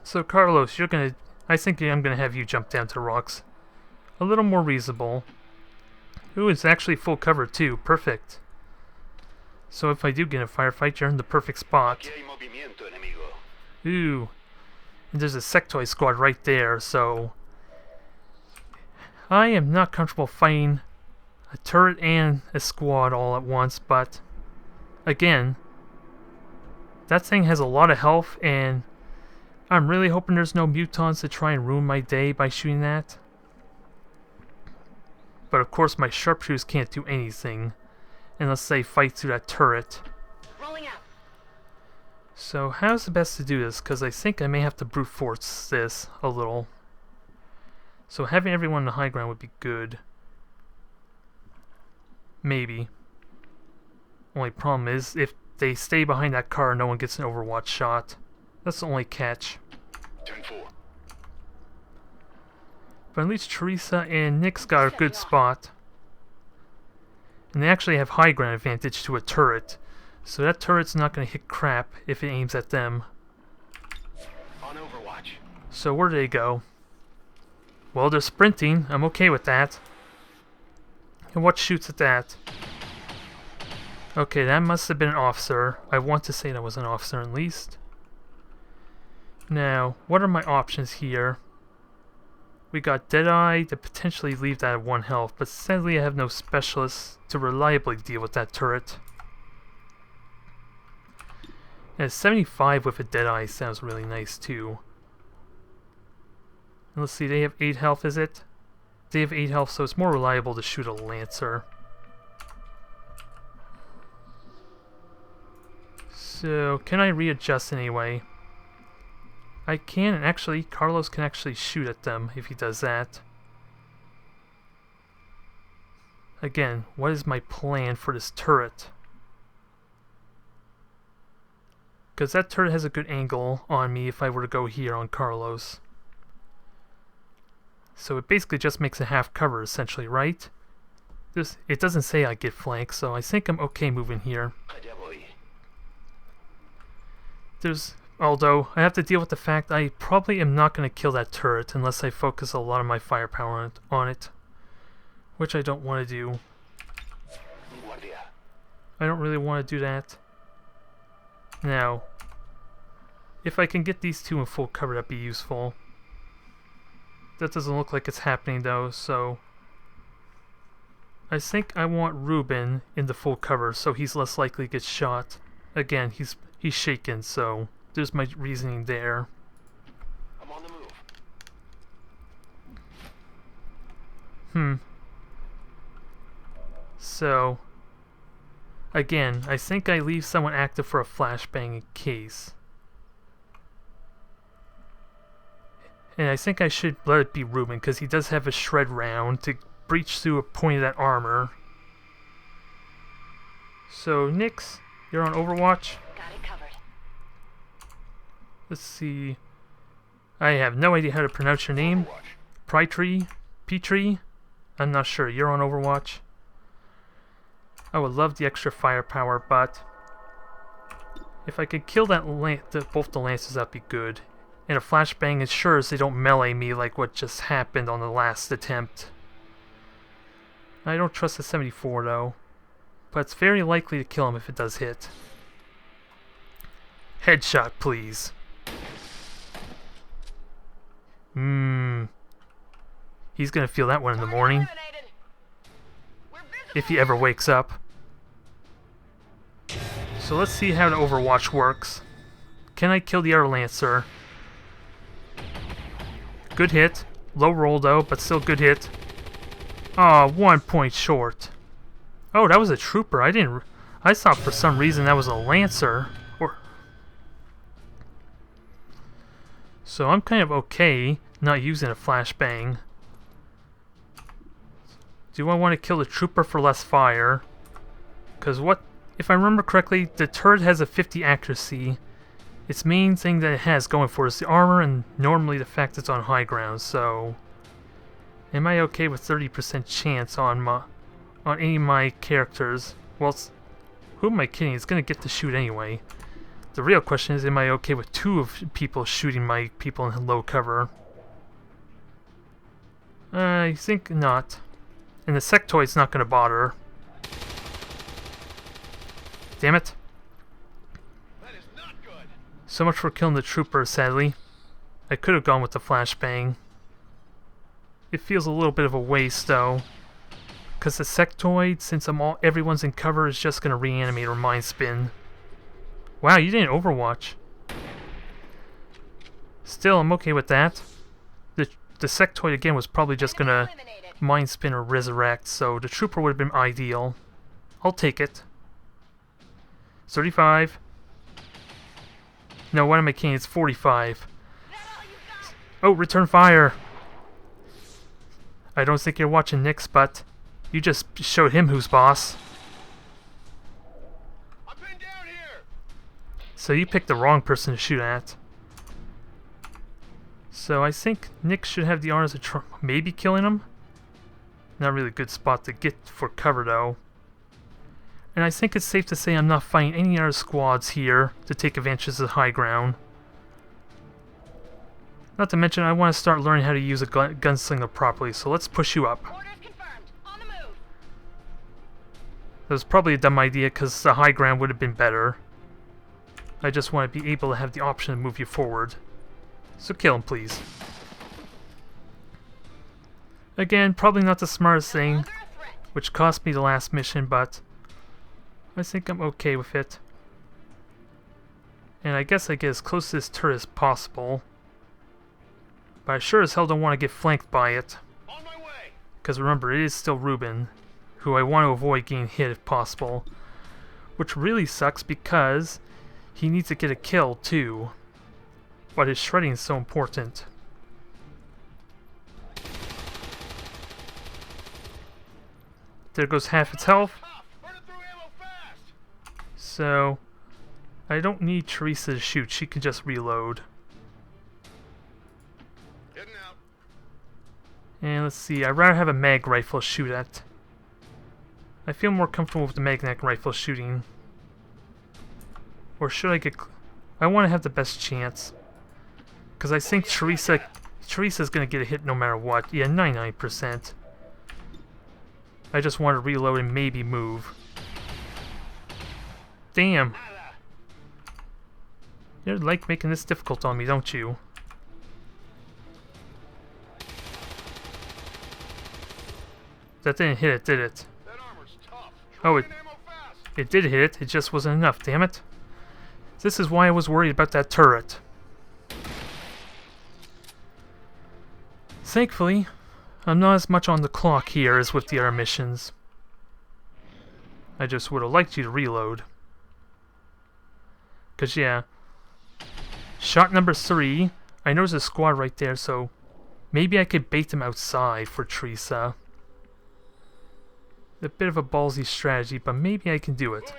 So Carlos, I think I'm gonna have you jump down to the rocks. A little more reasonable. Ooh, it's actually full cover too. Perfect. So if I do get a firefight, you're in the perfect spot. Ooh. And there's a sectoid squad right there, so... I am not comfortable fighting a turret and a squad all at once, but... Again... That thing has a lot of health, and... I'm really hoping there's no mutons to try and ruin my day by shooting that. But of course my sharpshooters can't do anything unless they fight through that turret. Rolling out. So how's the best to do this? Because I think I may have to brute force this a little. So having everyone on the high ground would be good. Maybe. Only problem is if they stay behind that car, no one gets an overwatch shot. That's the only catch. 10-4. But at least Teresa and Nick's got a good spot. And they actually have high ground advantage to a turret. So that turret's not going to hit crap if it aims at them. On overwatch. So where do they go? Well, they're sprinting. I'm okay with that. And what shoots at that? Okay, that must have been an officer. I want to say that was an officer at least. Now, what are my options here? We got Deadeye to potentially leave that at 1 health, but sadly I have no specialists to reliably deal with that turret. And 75 with a Deadeye sounds really nice too. And let's see, they have 8 health, is it? They have 8 health, so it's more reliable to shoot a Lancer. So, can I readjust anyway? I can, and actually, Carlos can actually shoot at them if he does that. Again, what is my plan for this turret? Because that turret has a good angle on me if I were to go here on Carlos. So it basically just makes a half cover, essentially, right? It doesn't say I get flanked, so I think I'm okay moving here. Although, I have to deal with the fact I probably am not going to kill that turret unless I focus a lot of my firepower on it. Which I don't want to do. I don't really want to do that. Now, if I can get these two in full cover, that'd be useful. That doesn't look like it's happening though, so... I think I want Ruben in the full cover so he's less likely to get shot. Again, he's shaken, so there's my reasoning there. I'm on the move. So, again, I think I leave someone active for a flashbang in case. And I think I should let it be Ruben, because he does have a shred round to breach through a point of that armor. So, Nyx, you're on Overwatch. Got it covered. Let's see. I have no idea how to pronounce your name. Petrie? I'm not sure. You're on Overwatch. I would love the extra firepower, but if I could kill that both the Lancers, that'd be good. And a flashbang ensures they don't melee me like what just happened on the last attempt. I don't trust the 74 though, but it's very likely to kill him if it does hit. Headshot, please. He's gonna feel that one in the morning. If he ever wakes up. So let's see how the Overwatch works. Can I kill the other Lancer? Good hit. Low roll though, but still good hit. Aw, 1 point short. Oh, that was a trooper. I thought for some reason that was a Lancer. So I'm kind of okay not using a flashbang. Do I want to kill the trooper for less fire? Because if I remember correctly, the turret has a 50 accuracy. Its main thing that it has going for it is the armor and normally the fact it's on high ground, so... Am I okay with 30% chance on any of my characters? Well, who am I kidding? It's going to get to shoot anyway. The real question is, am I okay with 2 of people shooting my people in low cover? I think not. And the sectoid's not going to bother. Damn it. That is not good. So much for killing the trooper, sadly. I could have gone with the flashbang. It feels a little bit of a waste, though. Because the sectoid, since everyone's in cover, is just going to reanimate or mind spin. Wow, you didn't Overwatch. Still, I'm okay with that. The sectoid, again, was probably just going to mind spin or resurrect, so the trooper would have been ideal. I'll take it. 35. No, what am I kidding? It's 45. Oh, return fire! I don't think you're watching Nyx, but you just showed him who's boss. I've been down here. So you picked the wrong person to shoot at. So I think Nyx should have the honors of maybe killing him. Not really a good spot to get for cover though. And I think it's safe to say I'm not fighting any other squads here to take advantage of the high ground. Not to mention I want to start learning how to use a gunslinger properly, so let's push you up. Orders confirmed. On the move. That was probably a dumb idea because the high ground would have been better. I just want to be able to have the option to move you forward. So kill him, please. Again, probably not the smartest thing, which cost me the last mission, but I think I'm okay with it. And I guess I get as close to this turret as possible. But I sure as hell don't want to get flanked by it. On my way. Because remember, it is still Ruben, who I want to avoid getting hit if possible. Which really sucks because he needs to get a kill too. But his shredding is so important. There goes half its health. So, I don't need Teresa to shoot, she can just reload. Getting out. And let's see, I'd rather have a mag rifle shoot at. I feel more comfortable with the magnetic rifle shooting. Or should I get... I want to have the best chance. Because I think Teresa's going to get a hit no matter what. Yeah, 99%. I just want to reload and maybe move. Damn. You like making this difficult on me, don't you? That didn't hit it, did it? Oh, it did hit it. It just wasn't enough, damn it. This is why I was worried about that turret. Thankfully, I'm not as much on the clock here as with the other missions. I just would have liked you to reload. 'Cause yeah, shot number 3, I know there's a squad right there, so maybe I could bait them outside for Teresa. A bit of a ballsy strategy, but maybe I can do it.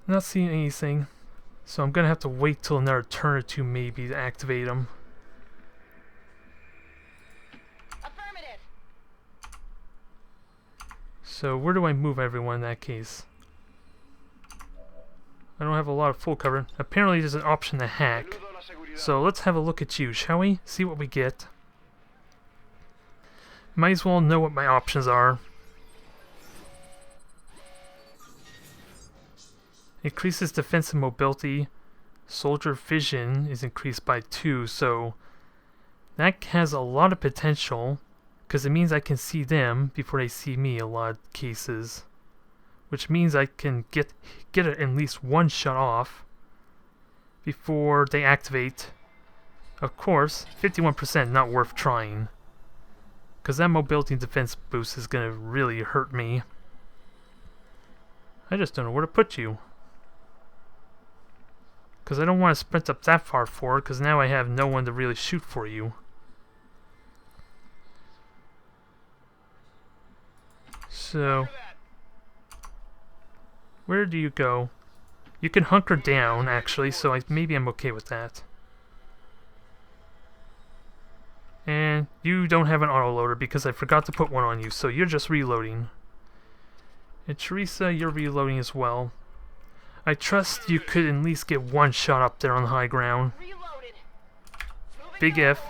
Not seeing anything, so I'm gonna have to wait till another turn or two maybe to activate them. Affirmative. So where do I move everyone in that case? I don't have a lot of full cover. Apparently there's an option to hack. So let's have a look at you, shall we? See what we get. Might as well know what my options are. Increases defense and mobility. Soldier vision is increased by 2, so that has a lot of potential, because it means I can see them before they see me in a lot of cases. Which means I can get at least one shot off before they activate. Of course, 51% not worth trying. Because that mobility and defense boost is going to really hurt me. I just don't know where to put you. Because I don't want to sprint up that far forward, because now I have no one to really shoot for you. So, where do you go? You can hunker down, actually, so maybe I'm okay with that. And you don't have an autoloader because I forgot to put one on you, so you're just reloading. And Teresa, you're reloading as well. I trust you could at least get one shot up there on the high ground. Big if,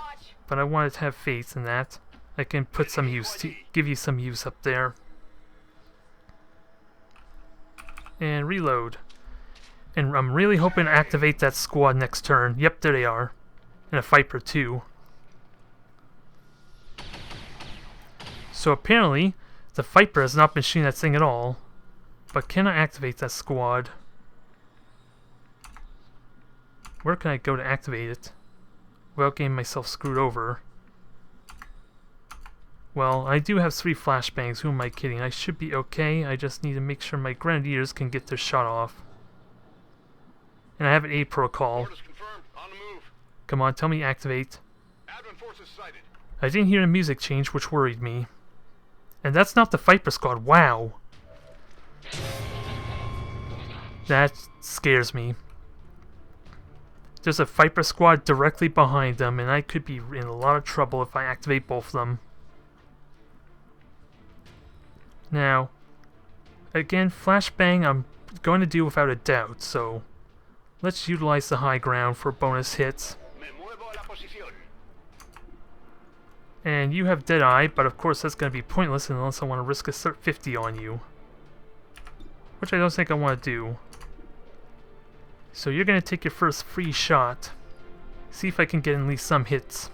but I wanted to have faith in that. I can put some use, to give you some use up there. And reload. And I'm really hoping to activate that squad next turn. Yep, there they are. And a Viper too. So apparently, the Viper has not been shooting that thing at all. But can I activate that squad? Where can I go to activate it without getting myself screwed over? Well, I do have 3 flashbangs. Who am I kidding? I should be okay. I just need to make sure my grenadiers can get their shot off. And I have an aid protocol. Come on, tell me to activate. I didn't hear the music change, which worried me. And that's not the Viper squad. Wow. That scares me. There's a Viper squad directly behind them, and I could be in a lot of trouble if I activate both of them. Now, again, flashbang I'm going to do without a doubt, so let's utilize the high ground for bonus hits. And you have Deadeye, but of course that's going to be pointless unless I want to risk a cert 50 on you. Which I don't think I want to do. So you're going to take your first free shot. See if I can get at least some hits.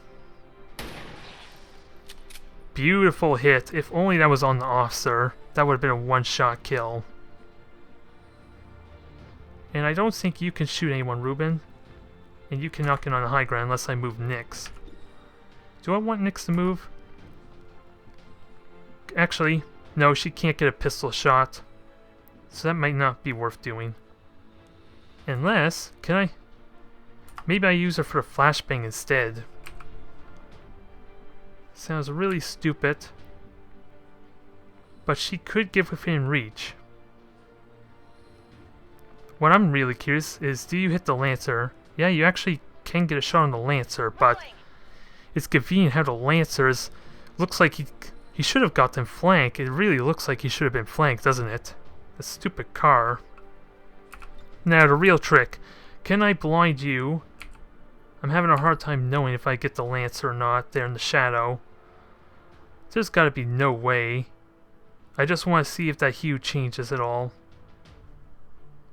Beautiful hit. If only that was on the officer. That would have been a one-shot kill. And I don't think you can shoot anyone, Ruben. And you cannot get on the high ground unless I move Nyx. Do I want Nyx to move? Actually, no, she can't get a pistol shot. So that might not be worth doing. Unless, can I? Maybe I use her for a flashbang instead. Sounds really stupid. But she could get within reach. What I'm really curious is, do you hit the Lancer Yeah, you actually can get a shot on the Lancer, but it's convenient how the Lancer looks like he should have got them flanked. It really looks like he should have been flanked, doesn't it? A stupid car. Now, the real trick. Can I blind you? I'm having a hard time knowing if I get the Lancer or not there in the shadow. There's gotta be no way. I just want to see if that hue changes at all.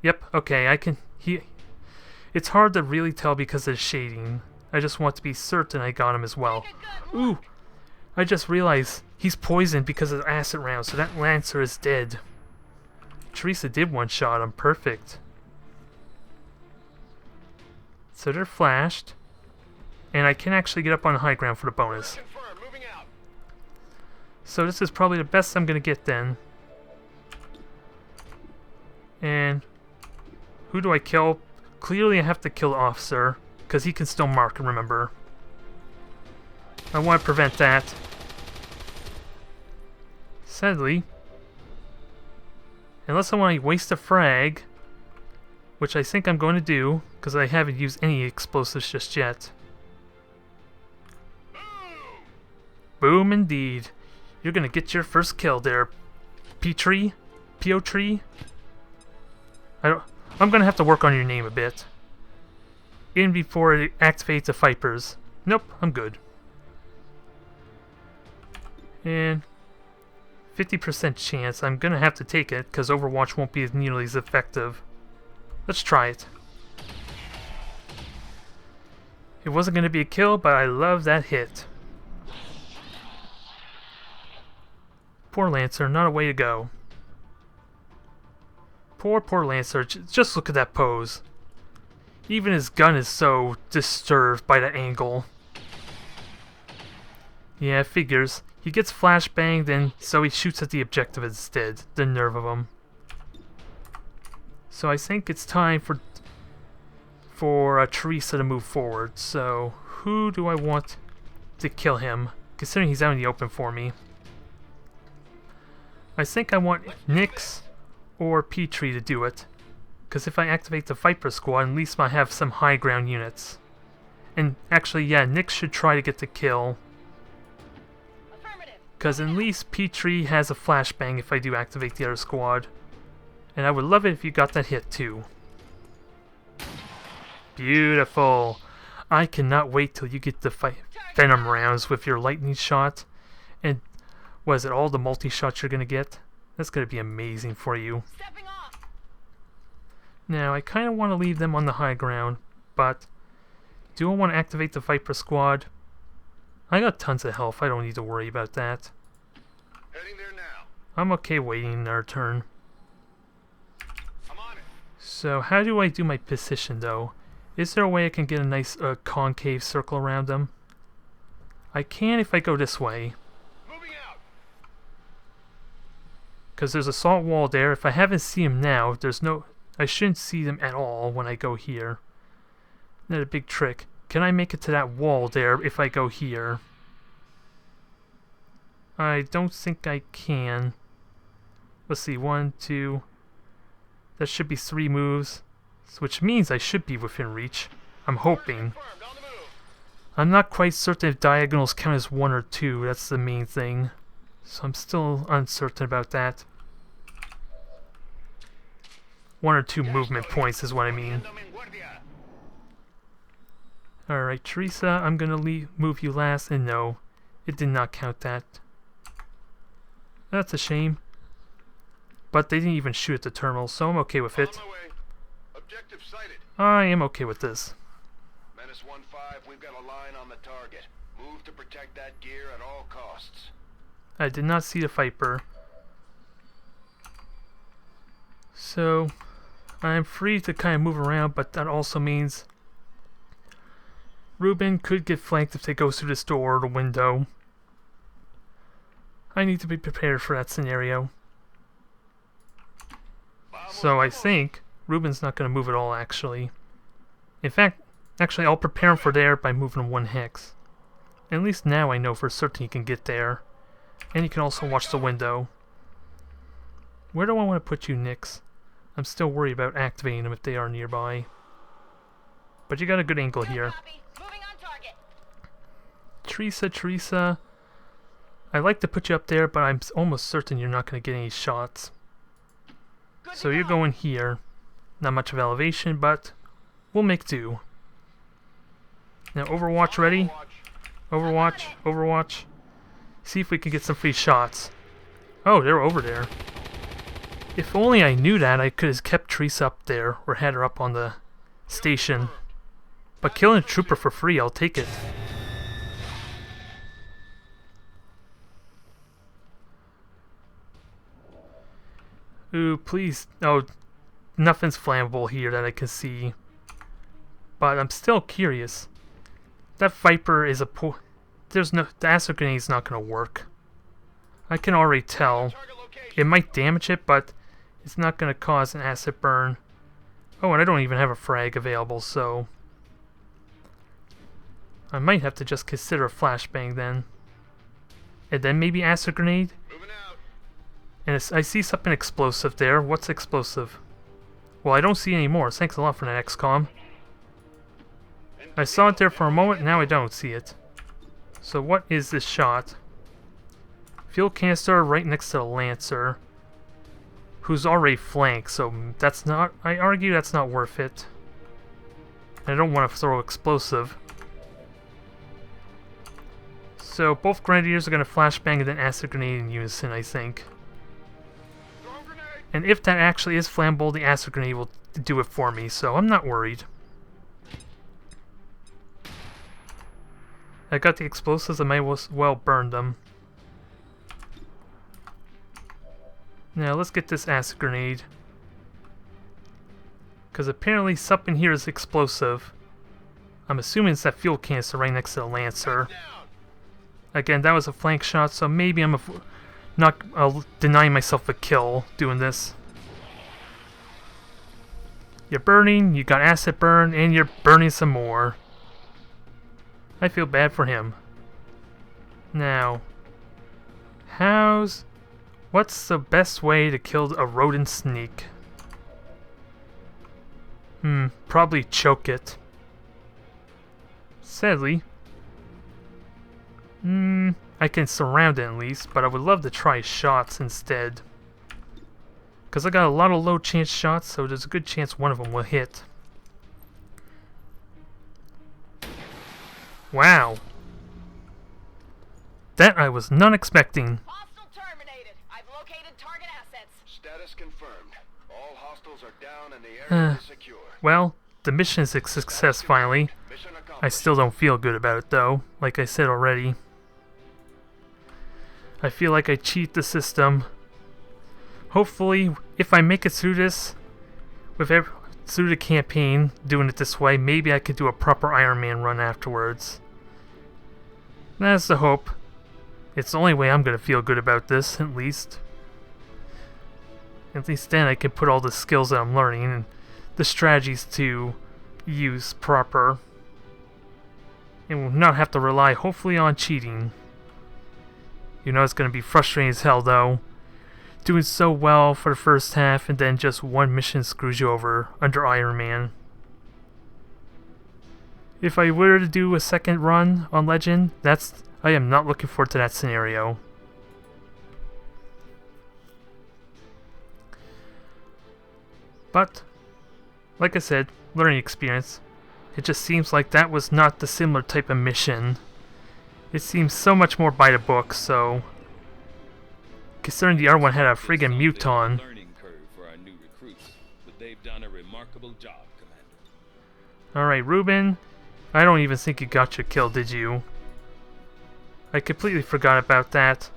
Yep, okay, I can... It's hard to really tell because of the shading. I just want to be certain I got him as well. Ooh! I just realized he's poisoned because of the acid round, so that Lancer is dead. Teresa did one-shot him. Perfect. So they're flashed. And I can actually get up on high ground for the bonus. So this is probably the best I'm going to get then. And who do I kill? Clearly I have to kill the officer, because he can still mark, remember. I want to prevent that. Sadly, unless I want to waste a frag, which I think I'm going to do, because I haven't used any explosives just yet. Boom indeed. You're going to get your first kill there, Petrie? Piotr? I'm going to have to work on your name a bit. In before it activates the Vipers. Nope, I'm good. And 50% chance. I'm going to have to take it because Overwatch won't be nearly as effective. Let's try it. It wasn't going to be a kill, but I love that hit. Poor Lancer, not a way to go. Poor Lancer, just look at that pose. Even his gun is so disturbed by the angle. Yeah, figures. He gets flashbanged and so he shoots at the objective instead. The nerve of him. So I think it's time for Teresa to move forward. So who do I want to kill him? Considering he's out in the open for me. I think I want Nyx or Petrie to do it. Because if I activate the Viper squad, at least I have some high ground units. And actually, yeah, Nyx should try to get the kill. Because at least Petrie has a flashbang if I do activate the other squad. And I would love it if you got that hit too. Beautiful. I cannot wait till you get the Venom rounds with your lightning shot. And was it all the multi-shots you're going to get? That's going to be amazing for you. Now, I kind of want to leave them on the high ground, but do I want to activate the Viper squad? I got tons of health. I don't need to worry about that. Heading there now. I'm okay waiting our turn. I'm on it. So, how do I do my position, though? Is there a way I can get a nice concave circle around them? I can if I go this way. Because there's a salt wall there. If I haven't seen him now, I shouldn't see them at all when I go here. Not a big trick. Can I make it to that wall there if I go here? I don't think I can. Let's see, 1, 2. That should be 3 moves. Which means I should be within reach. I'm hoping. I'm not quite certain if diagonals count as 1 or 2. That's the main thing. So I'm still uncertain about that. 1 or 2 movement points is what I mean. Alright, Teresa, I'm gonna move you last, and no, it did not count that. That's a shame. But they didn't even shoot at the terminal, so I'm okay with it. Objective sighted. I am okay with this. Menace 1-5, we've got a line on the target. Move to protect that gear at all costs. I did not see the Viper. So, I'm free to kind of move around, but that also means Ruben could get flanked if they go through this door or the window. I need to be prepared for that scenario. So I think Ruben's not going to move at all, actually. In fact, actually I'll prepare him for there by moving him 1 hex. At least now I know for certain he can get there. And you can also watch the window. Where do I want to put you, Nyx? I'm still worried about activating them if they are nearby. But you got a good angle here. Copy. Moving on target. Teresa. I'd like to put you up there, but I'm almost certain you're not going to get any shots. Good So to you're go. going here. Not much of elevation, but we'll make do. Now Overwatch ready? Overwatch. See if we can get some free shots. Oh, they're over there. If only I knew that, I could have kept Teresa up there, or had her up on the station. But killing a trooper for free, I'll take it. Ooh, please. Oh, nothing's flammable here that I can see. But I'm still curious. That Viper is a the acid grenade's not gonna work. I can already tell. It might damage it, but it's not gonna cause an acid burn. Oh, and I don't even have a frag available, so I might have to just consider a flashbang then. And then maybe acid grenade? And I see something explosive there. What's explosive? Well, I don't see any more. Thanks a lot for that, XCOM. I saw it there for a moment, now I don't see it. So what is this shot? Fuel canister right next to the Lancer, who's already flanked, so that's not... I argue that's not worth it. I don't want to throw explosive. So both Grenadiers are going to flashbang and then acid grenade in unison, I think. And if that actually is flammable, the acid grenade will do it for me, so I'm not worried. I got the explosives, I might as well burn them. Now let's get this acid grenade. Because apparently something here is explosive. I'm assuming it's that fuel canister right next to the Lancer. Again, that was a flank shot, so maybe I'll deny myself a kill doing this. You're burning, you got acid burn, and you're burning some more. I feel bad for him. Now, what's the best way to kill a rodent sneak? Probably choke it. Sadly, I can surround it at least, but I would love to try shots instead. Because I got a lot of low chance shots, so there's a good chance one of them will hit. Wow. That I was not expecting. Hostile terminated. I've located target assets. Status confirmed. All hostiles are down and the area is secure. Well, the mission is a success finally. Mission accomplished. I still don't feel good about it though, like I said already. I feel like I cheat the system. Hopefully, if I make it through this, through the campaign, doing it this way, maybe I could do a proper Iron Man run afterwards. That's the hope. It's the only way I'm going to feel good about this, at least. At least then I can put all the skills that I'm learning and the strategies to use proper. And will not have to rely, hopefully, on cheating. You know it's going to be frustrating as hell, though. Doing so well for the first half, and then just one mission screws you over under Iron Man. If I were to do a second run on Legend, I am not looking forward to that scenario. But, like I said, learning experience. It just seems like that was not the similar type of mission. It seems so much more by the book, so... Considering the other one had a friggin' muton. Learning curve for our new recruits, but they've done a remarkable job, Commander. Alright, Ruben. I don't even think you got your kill, did you? I completely forgot about that.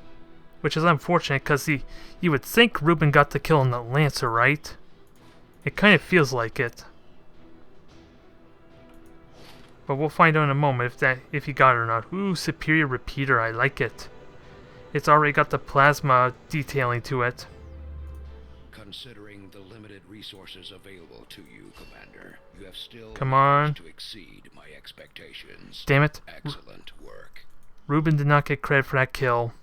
Which is unfortunate, because you would think Ruben got the kill on the Lancer, right? It kind of feels like it. But we'll find out in a moment if he got it or not. Ooh, Superior Repeater, I like it. It's already got the plasma detailing to it. Considering the limited resources available to you, Commander, you have still Come on. managed to exceed my expectations. Damn it. Excellent work. Ruben did not get credit for that kill.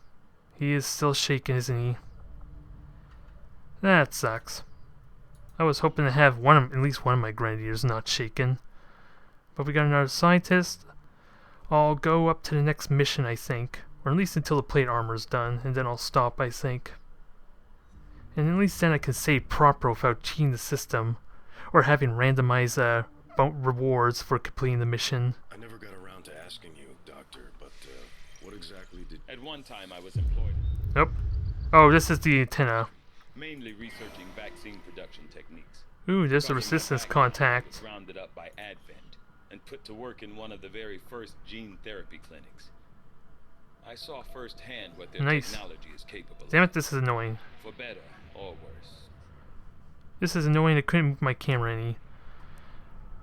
He is still shaking, isn't he? That sucks. I was hoping to have at least one of my Grenadiers not shaken. But we got another scientist. I'll go up to the next mission, I think. Or at least until the plate armor is done, and then I'll stop, I think. And at least then I can save proper without cheating the system. Or having randomized rewards for completing the mission. I never got around to asking you, Doctor, but what exactly did... At one time, I was employed. Nope. Oh, this is the antenna. Mainly researching vaccine production techniques. Ooh, there's the resistance contact. Was rounded up by Advent and put to work in one of the very first gene therapy clinics. I saw firsthand what their technology is capable Damn of. it, this is annoying. For better or worse. This is annoying. I couldn't move my camera any.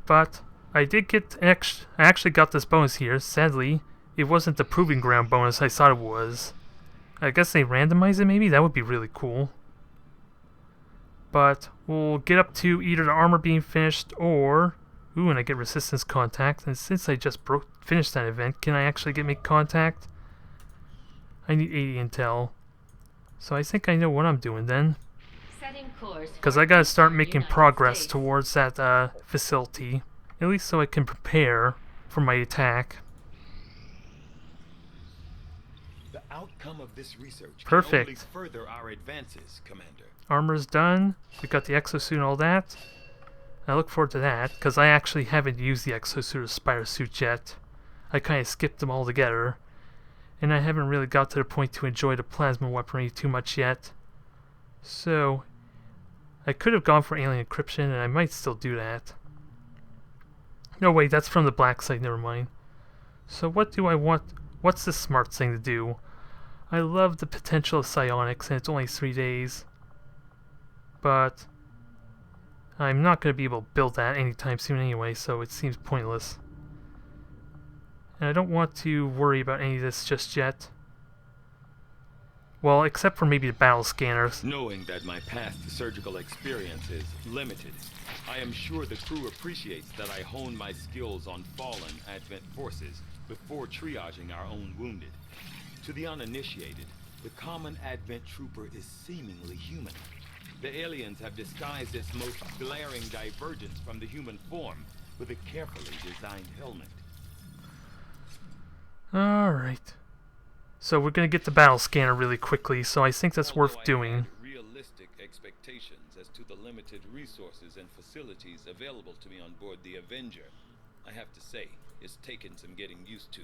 But I did get I actually got this bonus here. Sadly, it wasn't the proving ground bonus I thought it was. I guess they randomize it maybe? That would be really cool. But we'll get up to either the armor being finished or... Ooh, and I get resistance contact. And since I just finished that event, can I actually make contact? I need 80 intel. So I think I know what I'm doing then. Because I gotta start making progress towards that facility. At least so I can prepare for my attack. The outcome of this research Perfect. can only further our advances, Commander. Armor's done. We got the exosuit and all that. I look forward to that, because I actually haven't used the exosuit or spider suit yet. I kind of skipped them all together. And I haven't really got to the point to enjoy the plasma weaponry too much yet. So, I could have gone for alien encryption, and I might still do that. No, wait, that's from the Blacksite, never mind. So what do I want? What's the smart thing to do? I love the potential of psionics, and it's only 3 days. But I'm not going to be able to build that anytime soon anyway, so it seems pointless. And I don't want to worry about any of this just yet. Well, except for maybe the battle scanners. Knowing that my past surgical experience is limited, I am sure the crew appreciates that I hone my skills on fallen Advent forces before triaging our own wounded. To the uninitiated, the common Advent trooper is seemingly human. The aliens have disguised its most glaring divergence from the human form with a carefully designed helmet. Alright. So we're going to get the battle scanner really quickly, so I think that's worth doing. I had realistic expectations as to the limited resources and facilities available to me on board the Avenger. I have to say, it's taken some getting used to.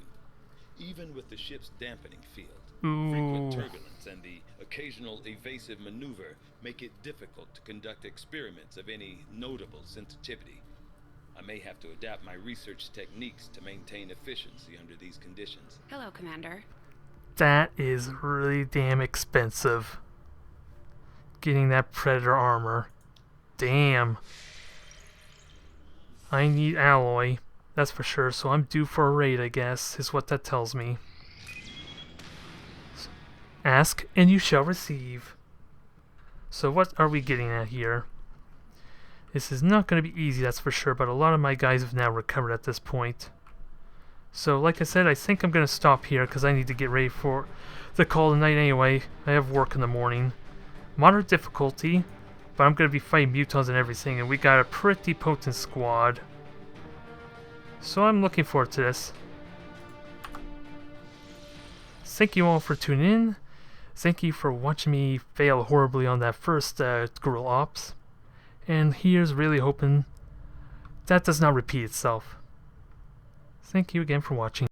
Even with the ship's dampening field, frequent turbulence and the occasional evasive maneuver make it difficult to conduct experiments of any notable sensitivity. I may have to adapt my research techniques to maintain efficiency under these conditions. Hello, Commander. That is really damn expensive. Getting that Predator armor. Damn. I need alloy. That's for sure, so I'm due for a raid, I guess, is what that tells me. Ask and you shall receive. So what are we getting at here? This is not going to be easy, that's for sure, but a lot of my guys have now recovered at this point. So, like I said, I think I'm going to stop here because I need to get ready for the call tonight anyway. I have work in the morning. Moderate difficulty, but I'm going to be fighting mutons and everything, and we got a pretty potent squad. So I'm looking forward to this. Thank you all for tuning in. Thank you for watching me fail horribly on that first guerrilla ops. And here's really hoping that does not repeat itself. Thank you again for watching.